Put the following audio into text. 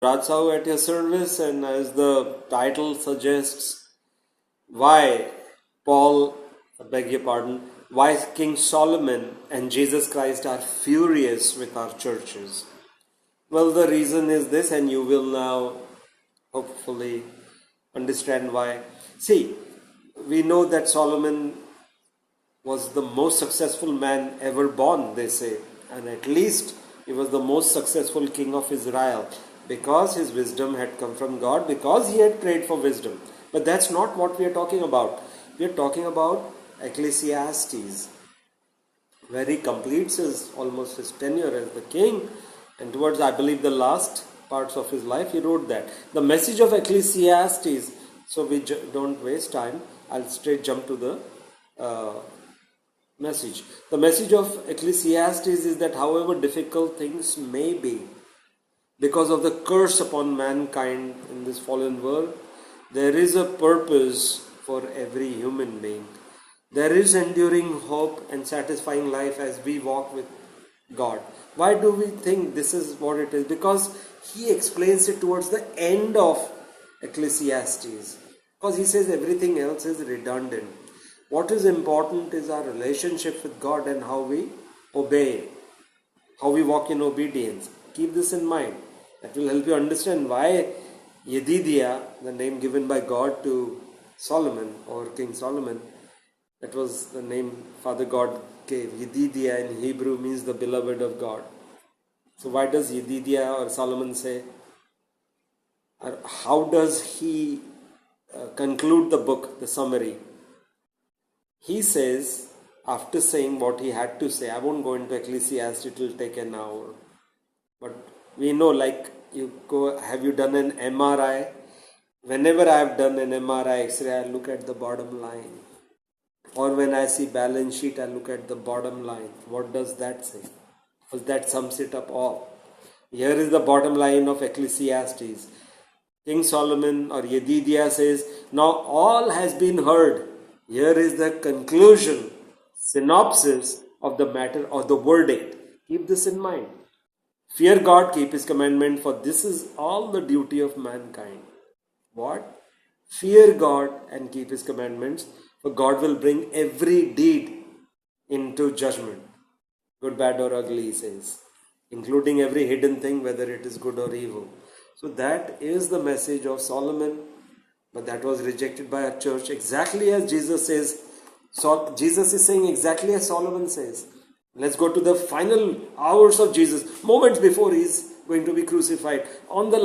Raj Sahu at your service, and as the title suggests, why Paul, I beg your pardon, why King Solomon and Jesus Christ are furious with our churches. Well, the reason is this, and you will now hopefully understand why. See, we know that Solomon was the most successful man ever born, they say, and at least he was the most successful king of Israel because his wisdom had come from God, because he had prayed for wisdom. But that's not what we are talking about. We are talking about Ecclesiastes, where he completes almost his tenure as the king, and towards, I believe, the last parts of his life, he wrote that. The message of Ecclesiastes, so we don't waste time, I'll straight jump to the message. The message of Ecclesiastes is that however difficult things may be, because of the curse upon mankind in this fallen world, there is a purpose for every human being. There is enduring hope and satisfying life as we walk with God. Why do we think this is what it is? Because he explains it towards the end of Ecclesiastes. Because he says everything else is redundant. What is important is our relationship with God and how we obey, how we walk in obedience. Keep this in mind. That will help you understand why Yedidiah, the name given by God to Solomon or King Solomon, that was the name Father God gave. Yedidiah in Hebrew means the beloved of God. So why does Yedidiah or Solomon say, or how does he conclude the book, the summary? He says, after saying what he had to say, I won't go into Ecclesiastes, it will take an hour. But we know, like you go, have you done an MRI? Whenever I have done an MRI X-ray, I look at the bottom line. Or when I see balance sheet, I look at the bottom line. What does that say? Because that sums it up all. Here is the bottom line of Ecclesiastes. King Solomon or Yedidiah says, now all has been heard. Here is the conclusion, synopsis of the matter or the verdict. Keep this in mind. Fear God, keep his commandment, for this is all the duty of mankind. What? Fear God and keep his commandments, for God will bring every deed into judgment. Good, bad or ugly, he says. Including every hidden thing, whether it is good or evil. So that is the message of Solomon. But that was rejected by our church, exactly as Jesus says. So Jesus is saying exactly as Solomon says. Let's go to the final hours of Jesus, moments before he is going to be crucified. On the